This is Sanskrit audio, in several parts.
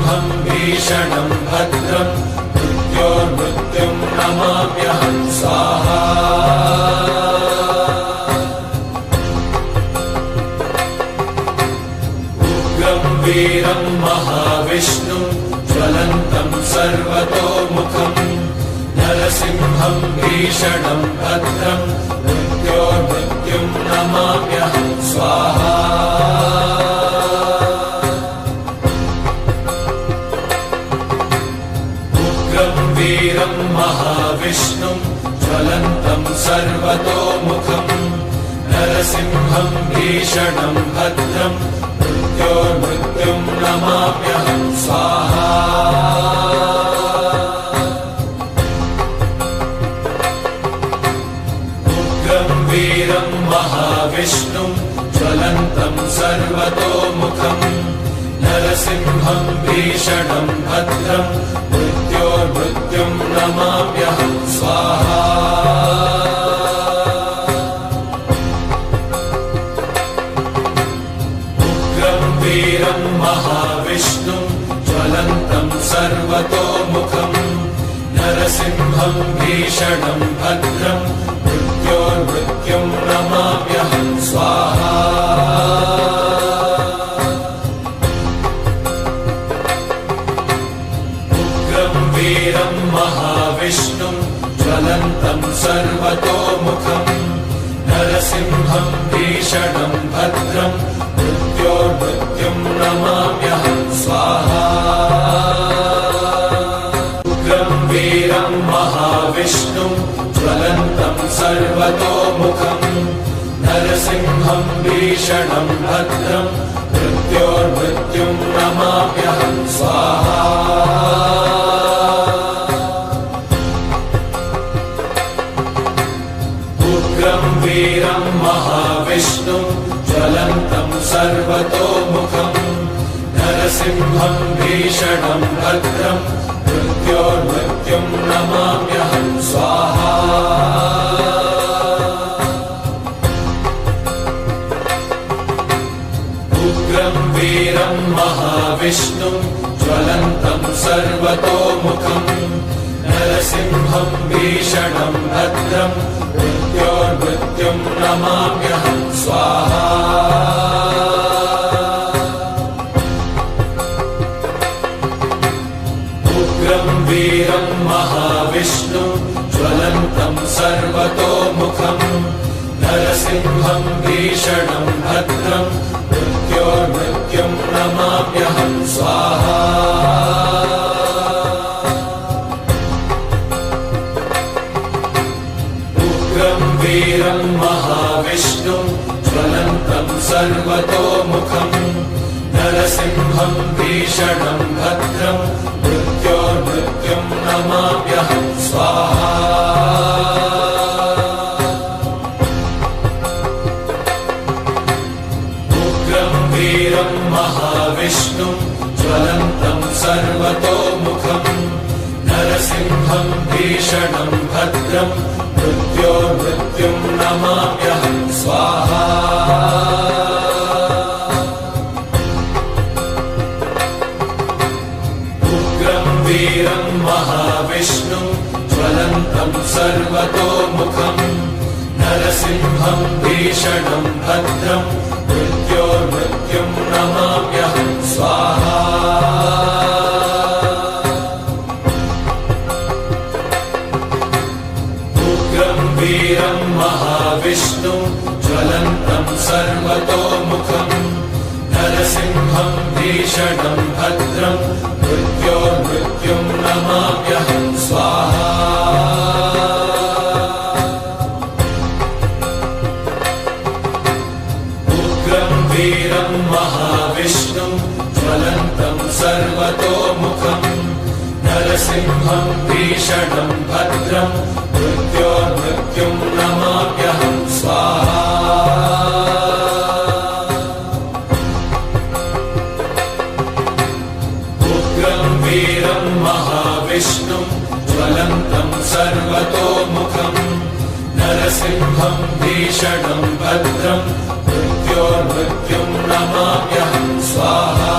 नरसिंहं भीषणं भद्रं मृत्योर्मृत्युं नमाम्यहं स्वाहा। उग्रं वीरं महाविष्णुं ज्वलन्तं सर्वतोमुखं नरसिंहं भीषणं भद्रं मृत्योर्मृत्युं नमाम्यहं स्वाहा। उग्रं वीरं महाविष्णुं ज्वलन्तं सर्वतोमुखं नरसिंहं भीषणं भद्रं मृत्योर्मृत्युं नमाम्यहं स्वाहा। वीरं महाविष्णुं ज्वलन्तं सर्वतोमुखं नरसिंहं भीषणं भद्रं मृत्योर्मृत्युं नमाम्यहं स्वाहा। उग्रं वीरं महाविष्णुं ज्वलन्तं सर्वतोमुखं नरसिंहं भीषणं भद्रं मृत्योर्मृत्युं नमाम्यहं स्वाहा। उग्रं वीरं महाविष्णुं ज्वलन्तं सर्वतोमुखं नरसिंहं भीषणं भद्रं मृत्योर्मृत्युं नमाम्यहं स्वाहा। उग्रं वीरं महाविष्णुं ज्वलन्तं सर्वतोमुखं नरसिंहं भीषणं भद्रं मृत्योर्मृत्युं नमाम्यहं स्वाहा। उग्रं वीरं महाविष्णुं ज्वलन्तं सर्वतोमुखं नरसिंहं भीषणं भद्रं मृत्योर्मृत्युं नमाम्यहं स्वाहा। उग्रं वीरं महाविष्णुं ज्वलन्तं सर्वतोमुखं नरसिंहं भीषणं भद्रं मृत्योर्मृत्युं नमाम्यहं स्वाहा। उग्रं वीरं महाविष्णुं ज्वलन्तं सर्वतोमुखं नरसिंहं भीषणं भद्रं मृत्योर्मृत्युं नमाम्यहं स्वाहा। उग्रं वीरं महाविष्णुं ज्वलन्तं सर्वतोमुखं नरसिंहं भीषणं भद्रं मृत्योर्मृत्युं नमाम्यहं स्वाहा। उग्रं वीरं महाविष्णुं ज्वलन्तं सर्वतोमुखं नरसिंहं भीषणं भद्रं मृत्योर्मृत्युं नमाम्यहं स्वाहा। उग्रं वीरं महाविष्णुं ज्वलन्तं सर्वतोमुखं नरसिंहं भीषणं भद्रं मृत्योर्मृत्युं नमाम्यहं स्वाहा। उग्रं वीरं महाविष्णुं ज्वलन्तं सर्वतोमुखं नरसिंहं भीषणं भद्रं मृत्योर्मृत्युं नमाम्यहं स्वाहा। उग्रं वीरं महाविष्णुं ज्वलन्तं सर्वतोमुखं नरसिंहं भीषणं भद्रं मृत्योर्मृत्युं नमाम्यहं स्वाहा। उग्रं वीरं महाविष्णुं ज्वलन्तं सर्वतोमुखं नरसिंहं भीषणं भद्रं मृत्योर्मृत्युं नमाम्यहं स्वाहा।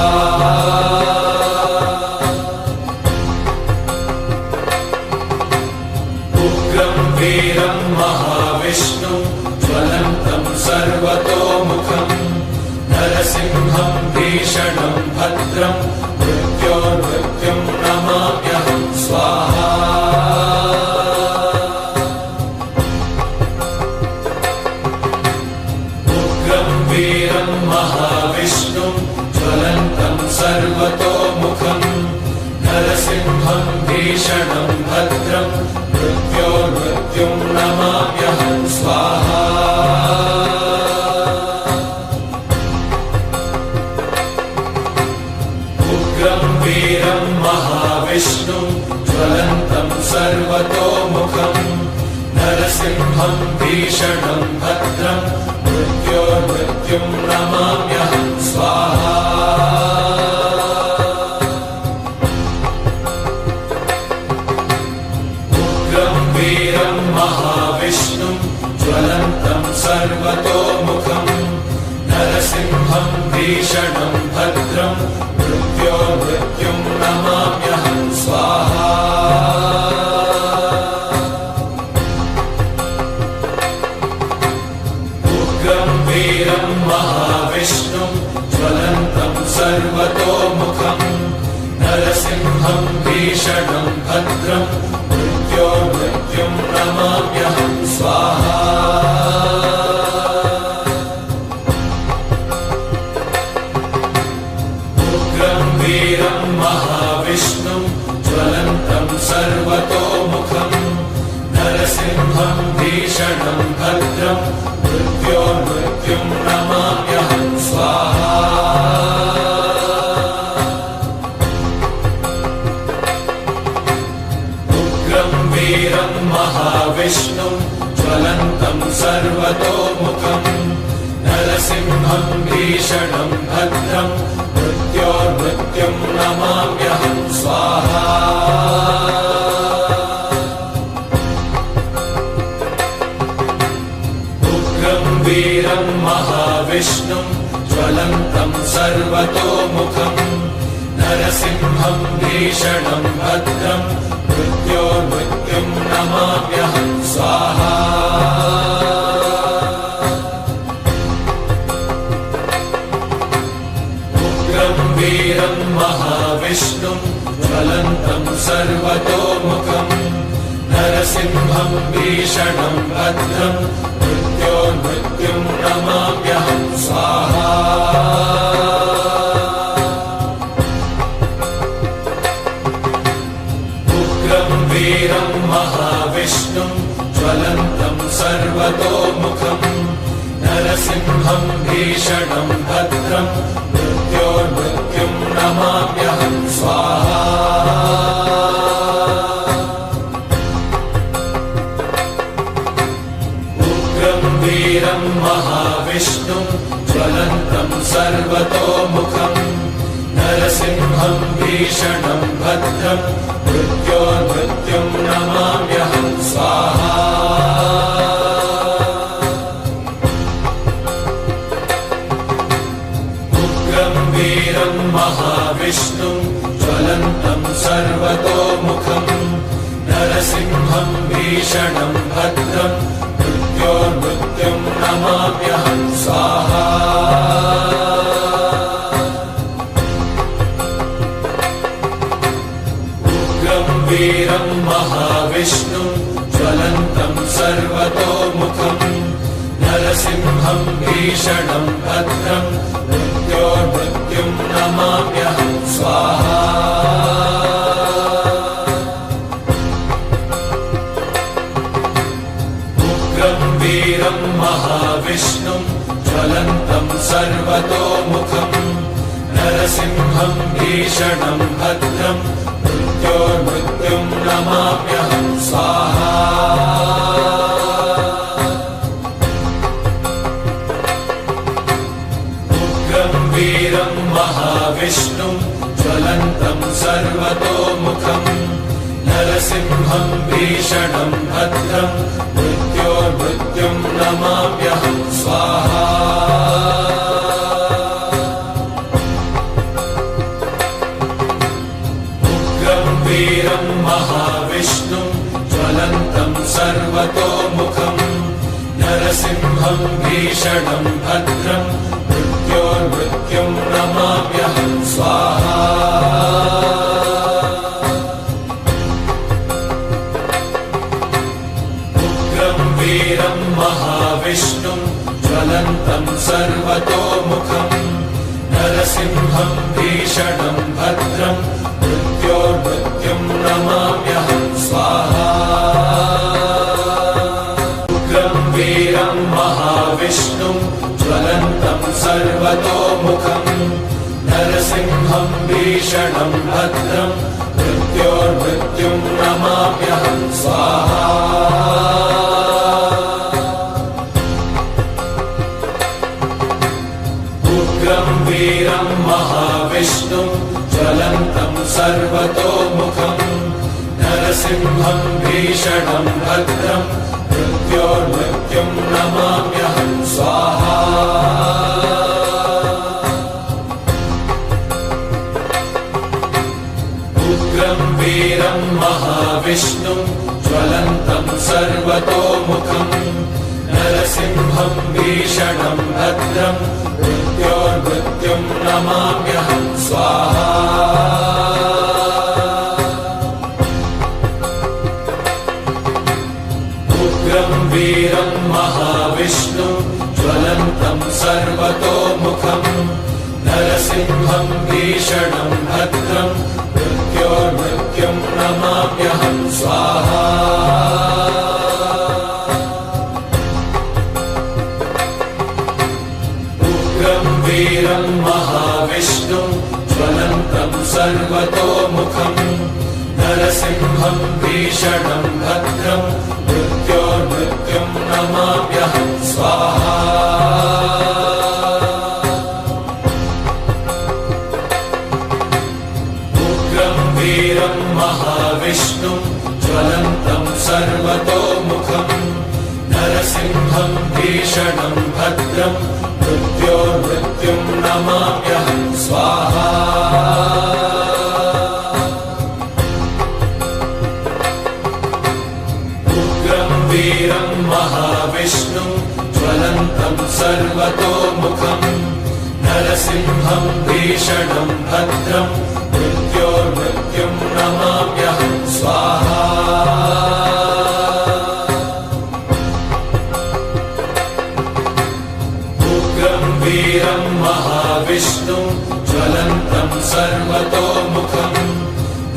भीषणं भद्रं मृत्योर्मृत्युं नमाम्यहं स्वाहा उग्रं वीरं महाविष्णुं ज्वलन्तं सर्वतोमुखं नरसिंहं भीषणं भद्रं मृत्योर्मृत्युं नमाम्यहं स्वाहा उग्रं वीरं महाविष्णुं ज्वलन्तं सर्वतोमुखं नरसिंहं भीषणं भद्रं मृत्योर्मृत्युं नमाम्यहं स्वाहा उग्रं वीरं महाविष्णुं ज्वलन्तं सर्वतोमुखं नरसिंहं भीषणं भद्रं मृत्योर्मृत्युं नमाम्यहं स्वाहा उग्रं वीरं महाविष्णुं ज्वलन्तं सर्वतोमुखं नरसिंहं भीषणं भद्रं मृत्योर्मृत्युं नमाम्यहं स्वाहा उग्रं वीरं महाविष्णुं ज्वलन्तं सर्वतोमुखं नरसिंहं भीषणं भद्रं मृत्योर्मृत्युं नमाम्यहं स्वाहा उग्रं वीरं महाविष्णुं ज्वलन्तं सर्वतोमुखं नरसिंहं भीषणं भद्रं मृत्योर्मृत्युं नमाम्यहं स्वाहा उग्रं वीरं महाविष्णुं ज्वलन्तं सर्वतोमुखं नरसिंहं भीषणं भद्रं मृत्योर्मृत्युं नमाम्यहं स्वाहा उग्रं वीरं महाविष्णुं ज्वलन्तं सर्वतोमुखं नरसिंहं भीषणं भद्रं मृत्योर्मृत्युं नमाम्यहं स्वाहा उग्रं वीरं महाविष्णुं ज्वलन्तं सर्वतोमुखं नरसिंहं भीषणं भद्रं मृत्योर्मृत्युं नमाम्यहं स्वाहा उग्रं वीरं महाविष्णुं ज्वलन्तं सर्वतोमुखं नरसिंहं भीषणं भद्रं मृत्योर्मृत्युं नमाम्यहं स्वाहा उग्रं वीरं महाविष्णुं ज्वलन्तं सर्वतोमुखं नरसिंहं भीषणं भद्रं मृत्योर्मृत्युं नमाम्यहं स्वाहा उग्रं वीरं महाविष्णुं ज्वलन्तं सर्वतोमुखं नरसिंहं भीषणं भद्रं मृत्योर्मृत्युं नमाम्यहं स्वाहा उग्रं वीरं महाविष्णुं ज्वलन्तं सर्वतोमुखं नरसिंहं भीषणं भद्रं मृत्योर्मृत्युं नमाम्यहं स्वाहा उग्रं वीरं महाविष्णुं ज्वलन्तं सर्वतोमुखं नरसिंहं भीषणं भद्रं मृत्योर्मृत्युं नमाम्यहं स्वाहा उग्रं वीरं महाविष्णुं ज्वलन्तं सर्वतोमुखं नरसिंहं भीषणं भद्रं मृत्योर्मृत्युं नमाम्यहं भीषणं भद्रं मृत्योर्मृत्युं नमाम्यहं स्वाहा। उग्रं वीरं महाविष्णुं ज्वलन्तं सर्वतोमुखं नरसिंहं भीषणं भद्रं मृत्योर्मृत्युं नमाम्यहं स्वाहा। उग्रं वीरं महाविष्णुं ज्वलन्तं सर्वतोमुखं नरसिंहं भीषणं भद्रं मृत्योर्मृत्युं नमाम्यहं स्वाहा। उग्रं वीरं महाविष्णुं ज्वलन्तं सर्वतोमुखं नरसिंहं भीषणं भद्रं मृत्योर्मृत्युं नमाम्यहं स्वाहा। उग्रं वीरं महाविष्णुं ज्वलन्तं सर्वतोमुखं नरसिंहं भीषणं भद्रं मृत्योर्मृत्युं नमाम्यहं स्वाहा। उग्रं वीरं महाविष्णुं ज्वलन्तं सर्वतोमुखं नरसिंहं भीषणं भद्रं मृत्योर्मृत्युं नमाम्यहं स्वाहा। उग्रं वीरं महाविष्णुं ज्वलन्तं सर्वतोमुखं नरसिंहं भीषणं भद्रं मृत्योर्मृत्युं नमाम्यहं स्वाहा। उग्रं वीरं महाविष्णुं ज्वलन्तं सर्वतोमुखं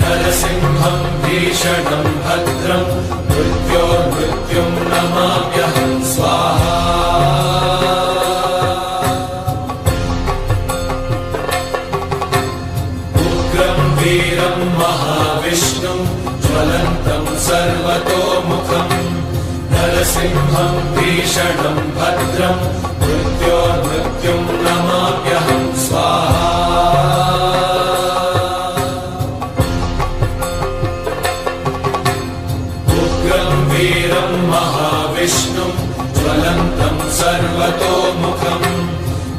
नरसिंहं भीषणं भद्रं मृत्योर्मृत्युं नमाम्यहं स्वाहा। उग्रं वीरं महाविष्णुं ज्वलन्तं सर्वतोमुखं नरसिंहं भीषणं भद्रं मृत्योर्मृत्युं नमाम्यहं स्वाहा। उग्रं वीरं महाविष्णुं ज्वलन्तं सर्वतोमुखं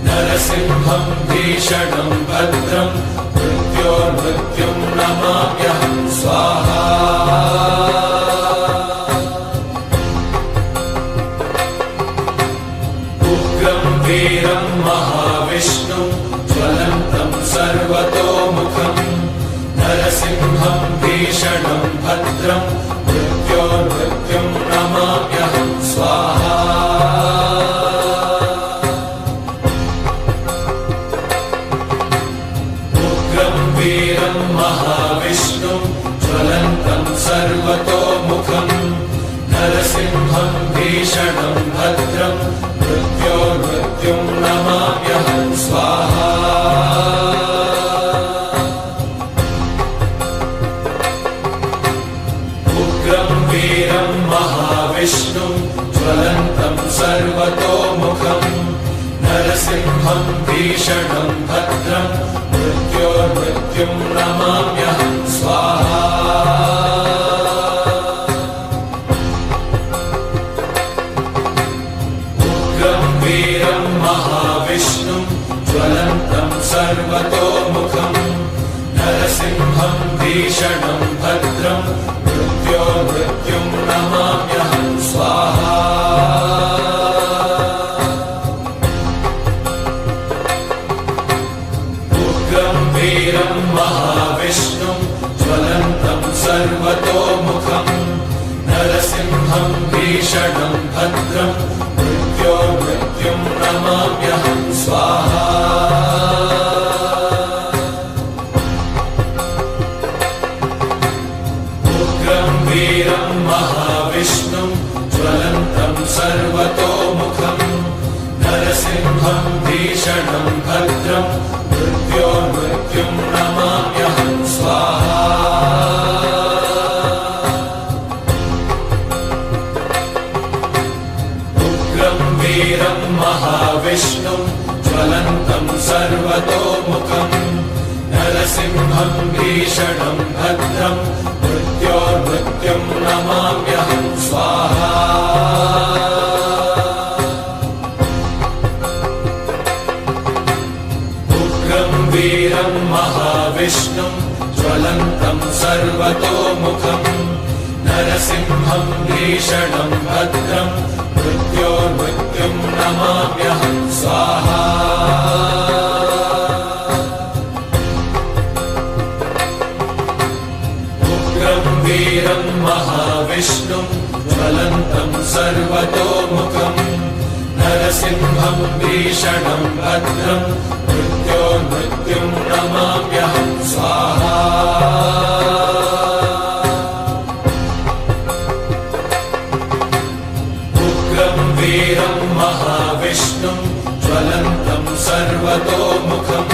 नरसिंहं भीषणं भद्रं मृत्योर्मृत्युं नमाम्यहं स्वाहा। उग्रं वीरं महाविष्णुं ज्वलन्तं सर्वतोमुखं नरसिंहं भीषणं भद्रं मृत्योर्मृत्युं नमाम्यहं स्वाहा। उग्रं वीरं महाविष्णुं ज्वलन्तं सर्वतोमुखं नरसिंहं भीषणं भद्रं मृत्योर्मृत्युं नमाम्यहं स्वाहा। उग्रं वीरं महाविष्णुं ज्वलन्तं सर्वतोमुखं नरसिंहं भीषणं भद्रं मृत्योर्मृत्युं नमाम्यहं स्वाहा। उग्रं वीरं महाविष्णुं ज्वलन्तं सर्वतोमुखं नरसिंहं भीषणं भद्रं मृत्योर्मृत्युं नमाम्यहं स्वाहा। उग्रं वीरं महाविष्णुं ज्वलन्तं सर्वतोमुखं नरसिंहं भीषणं भद्रं मृत्योर्मृत्युं नमाम्यहं स्वाहा। उग्रं वीरं महाविष्णुं ज्वलन्तं सर्वतोमुखं नरसिंहं भीषणं भद्रं मृत्योर्मृत्युं नमाम्यहं भीषणम् भद्रम् मृत्योर्मृत्युम् नमाम्यहम् स्वाहा उग्रम् वीरम् महाविष्णुम् ज्वलन्तम् सर्वतोमुखम् नरसिंहम् भीषणम् भद्रम् मृत्योर्मृत्युम् नमाम्यहम् स्वाहा उग्रम् वीरम् महाविष्णुम् ज्वलन्तम् सर्वतोमुखम् नरसिंहम् भीषणम् भद्रम् मृत्योर्मृत्युम् नमाम्यहम् स्वाहा वीरम् महाविष्णुम् ज्वलन्तम् सर्वतोमुखम्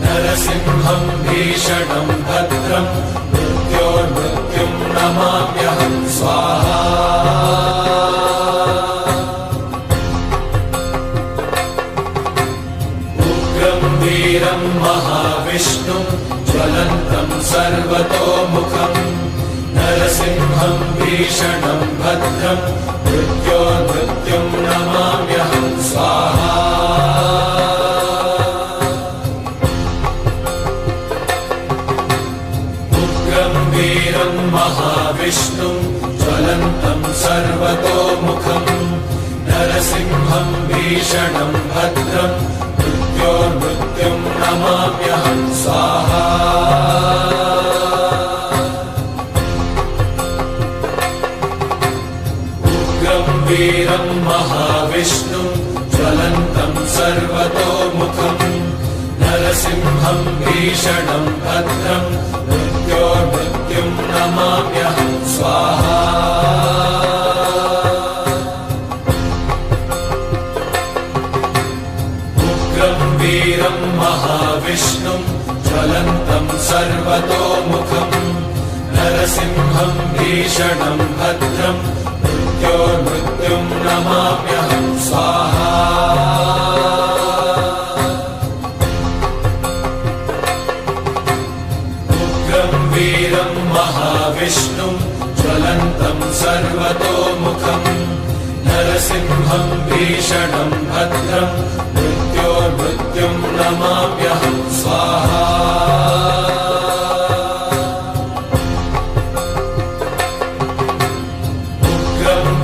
नरसिंहम् भीषणम् भद्रम् मृत्योर्मृत्युम् नमाम्यहम् स्वाहा उग्रम् वीरम् महाविष्णुम् ज्वलन्तम् सर्वतोमुखम् नरसिंहम् भीषणम् भद्रम् मृत्योर्मृत्युम् नमाम्यहम् स्वाहा उग्रम् वीरम् महाविष्णुम् ज्वलन्तम् सर्वतोमुखम् नरसिंहम् भीषणम् भद्रम् मृत्योर्मृत्युम् नमाम्यहम् स्वाहा वीरम् महाविष्णुम् ज्वलन्तम् सर्वतोमुखम् नरसिंहम् भीषणम् भद्रम् मृत्योर्मृत्युम् नमाम्यहम् स्वाहा उग्रम् वीरम् महाविष्णुम् ज्वलन्तम् सर्वतोमुखम् नरसिंहम् भीषणम् भद्रम् मृत्योर्मृत्युम् नमाम्यहम् स्वाहा उग्रम् वीरम् महाविष्णुम् ज्वलन्तम् सर्वतोमुखम् नरसिंहम् भीषणम् भद्रम् मृत्योर्मृत्युम् नमाम्यहम् स्वाहा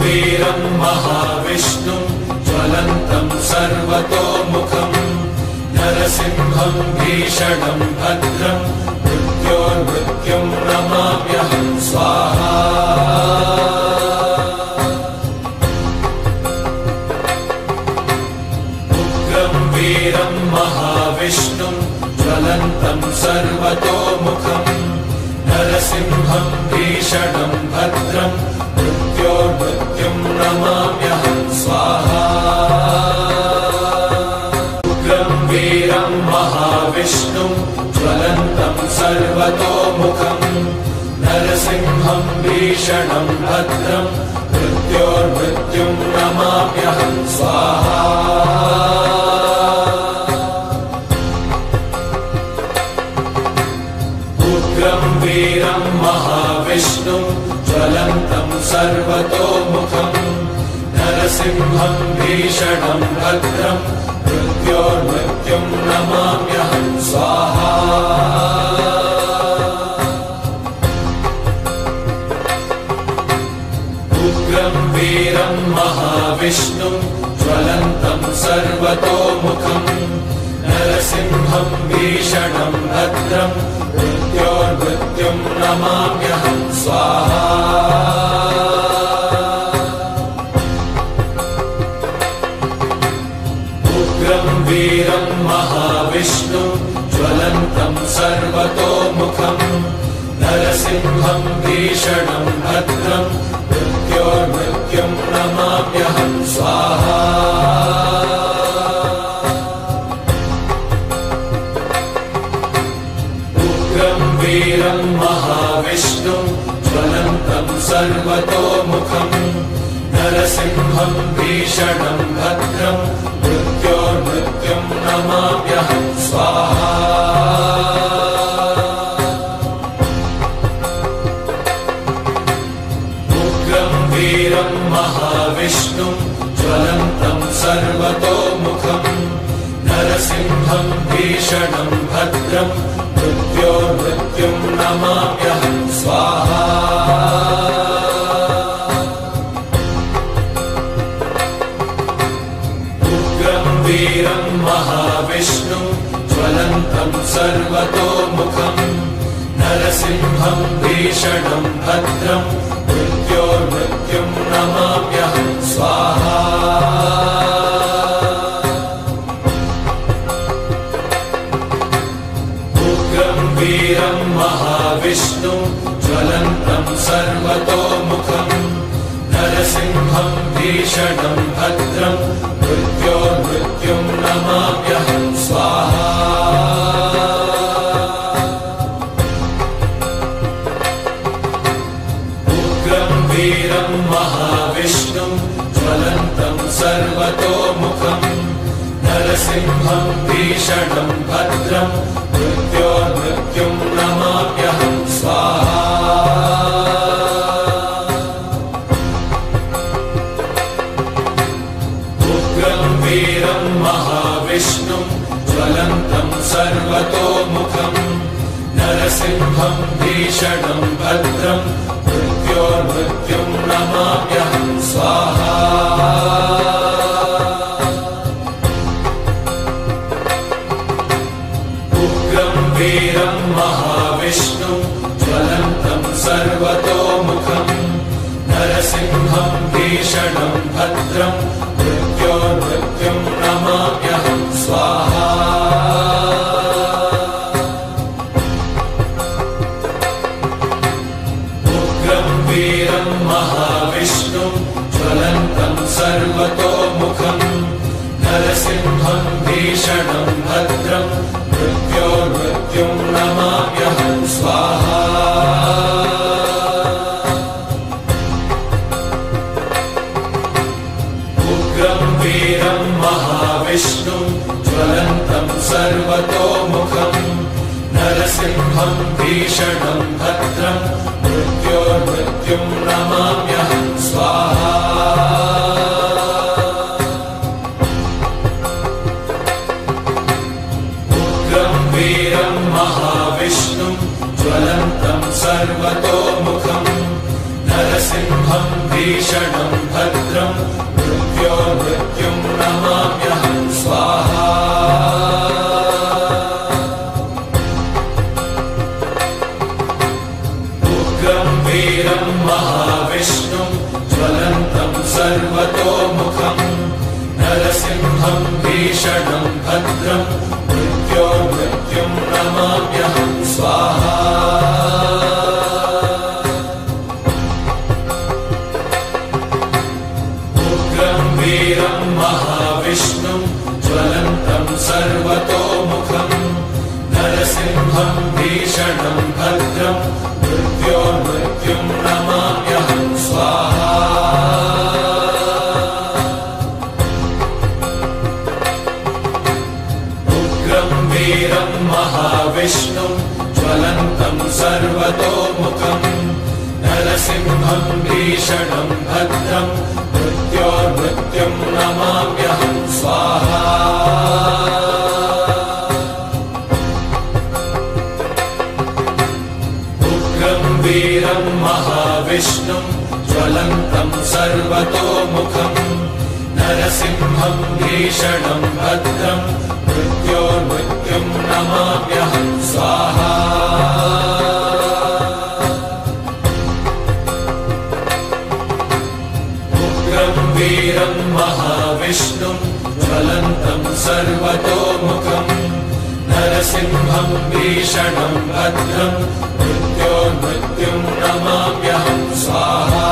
वीरम् महाविष्णुम् ज्वलन्तम् सर्वतोमुखम् नरसिंहम् भीषणम् भद्रम् मृत्योर्मृत्युम् नमाम्यहम् स्वाहा उग्रम् वीरम् महाविष्णुम् ज्वलन्तम् सर्वतोमुखम् नरसिंहम् भीषणम् भद्रम् मृत्योर्मृत्युम् नमाम्यहम् स्वाहा उग्रम् वीरम् महाविष्णुम् ज्वलन्तम् सर्वतोमुखम् नरसिंहम् भीषणम् भद्रम् मृत्योर्मृत्युम् नमाम्यहम् स्वाहा उग्रम् वीरम् महाविष्णुम् ज्वलन्तम् सर्वतोमुखम् नरसिंहम् भीषणम् भद्रम् मृत्योर्मृत्युम् नमाम्यहम् स्वाहा उग्रम् वीरम् महाविष्णुम् ज्वलन्तम् सर्वतोमुखम् नरसिंहम् भीषणम् भद्रम् मृत्योर्मृत्युम् नमाम्यहम् स्वाहा उग्रम् वीरम् महाविष्णुम् ज्वलन्तम् सर्वतोमुखम् नरसिंहम् भीषणम् भद्रम् मृत्योर्मृत्युम् नमाम्यहम् स्वाहा उग्रम् वीरम् महाविष्णुम् ज्वलन्तम् सर्वतोमुखम् नरसिंहम् भीषणम् भद्रम् मृत्योर्मृत्युम् नमाम्यहम् स्वाहा महाविष्णुं ज्वलन्तं सर्वतोमुखम् नरसिंहं भीषणं भद्रं मृत्योर्मृत्युं नमाम्यहं स्वाहा। उग्रं वीरं महाविष्णुं ज्वलन्तं सर्वतोमुखम् नरसिंहं भीषणं भद्रं मृत्योर्मृत्युं नमाम्यहं स्वाहा। उग्रं वीरं महाविष्णुं ज्वलन्तं सर्वतोमुखम् नरसिंहं भीषणं भद्रं मृत्योर्मृत्युं नमाम्यहं स्वाहा। उग्रं वीरं महाविष्णुं ज्वलन्तं सर्वतोमुखम् नरसिंहं भीषणं भद्रं मृत्योर्मृत्युं नमाम्यहं स्वाहा। उग्रं वीरं महाविष्णुं ज्वलन्तं सर्वतोमुखम् नरसिंहं भीषणं भद्रं मृत्योर्मृत्युं नमाम्यहं स्वाहा। उग्रं वीरं महाविष्णुं ज्वलन्तं सर्वतोमुखम् नरसिंहं भीषणं भद्रं मृत्योर्मृत्युं नमाम्यहं स्वाहा। उग्रं वीरं महाविष्णुं ज्वलन्तं सर्वतोमुखम् नरसिंहं भीषणं भद्रं मृत्योर्मृत्युं नमाम्यहं स्वाहा। उग्रं वीरं महाविष्णुं ज्वलन्तं सर्वतोमुखम् नरसिंहं भीषणं भद्रं मृत्योर्मृत्युं नमाम्यहं स्वाहा। उग्रं वीरं महाविष्णुं ज्वलन्तं सर्वतोमुखम् नरसिंहं भीषणं भद्रं मृत्योर्मृत्युं नमाम्यहं स्वाहा। उग्रं वीरं महाविष्णुं ज्वलन्तं सर्वतोमुखम् नरसिंहं भीषणं भद्रं मृत्योर्मृत्युं नमाम्यहं स्वाहा। उग्रं वीरं महाविष्णुं ज्वलन्तं सर्वतोमुखम् नरसिंहं भीषणं भद्रं मृत्योर्मृत्युं नमाम्यहं स्वाहा। उग्रं वीरं महाविष्णुं ज्वलन्तं सर्वतोमुखम् नरसिंहं भीषणं भद्रं मृत्योर्मृत्युं नमाम्यहं स्वाहा। उग्रं वीरं महाविष्णुं ज्वलन्तं सर्वतोमुखम् नरसिंहं भीषणं भद्रं मृत्योर्मृत्युं नमाम्यहं स्वाहा। उग्रं वीरं महाविष्णुं ज्वलन्तं सर्वतोमुखम् नरसिंहं भीषणं भद्रं मृत्योर्मृत्युं नमाम्यहं स्वाहा।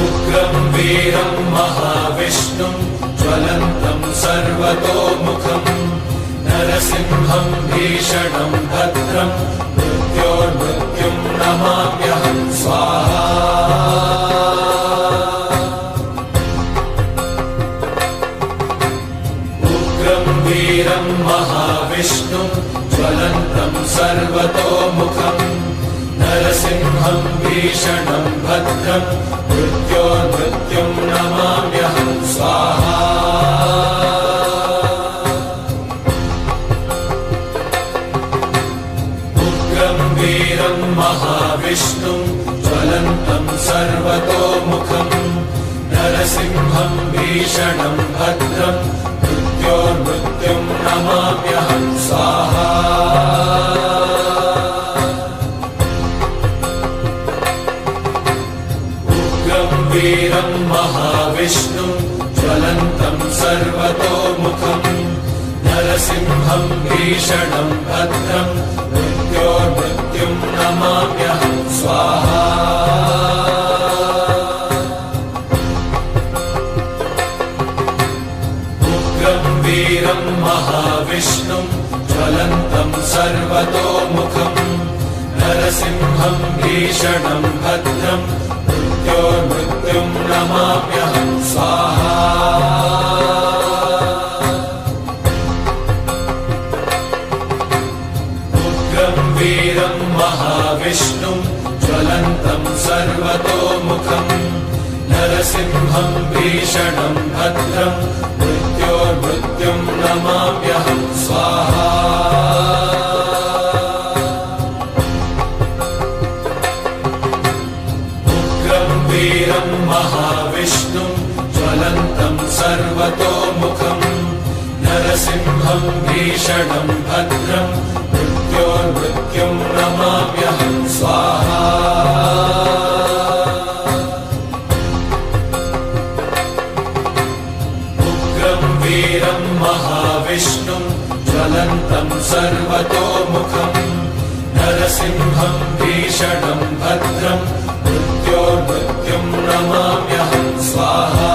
उग्रं वीरं महाविष्णुं ज्वलन्तं सर्वतोमुखम् नरसिंहं भीषणं भद्रं मृत्योर्मृत्युं नमाम्यहं स्वाहा। उग्रं वीरं महाविष्णुं ज्वलन्तं सर्वतोमुखम् नरसिंहं भीषणं भद्रं मृत्योर्मृत्युं नमाम्यहं स्वाहा उग्रं वीरं महाविष्णुं ज्वलन्तं सर्वतोमुखं नरसिंहं भीषणं भद्रं मृत्योर्मृत्युं नमाम्यहं स्वाहा वीरं महाविष्णुं ज्वलन्तं सर्वतोमुखं नरसिंहं भीषणं भद्रं मृत्योर्मृत्युं नमाम्यहं स्वाहा उग्रं वीरं महाविष्णुं ज्वलन्तं सर्वतोमुखं नरसिंहं भीषणं भद्रं मृत्युं नमाम्यहं स्वाहा उग्रं वीरं महाविष्णुं ज्वलन्तं सर्वतोमुखं नरसिंहं भीषणं भद्रं मृत्योर्मृत्युं नमाम्यहं स्वाहा वीरं महाविष्णुं ज्वलन्तं सर्वतोमुखं नरसिंहं भीषणं भद्रं मृत्योर्मृत्युं नमाम्यहं स्वाहा उग्रं वीरं महाविष्णुं ज्वलन्तं सर्वतोमुखं नरसिंहं भीषणं भद्रं मृत्योर्मृत्युं नमाम्यहं स्वाहा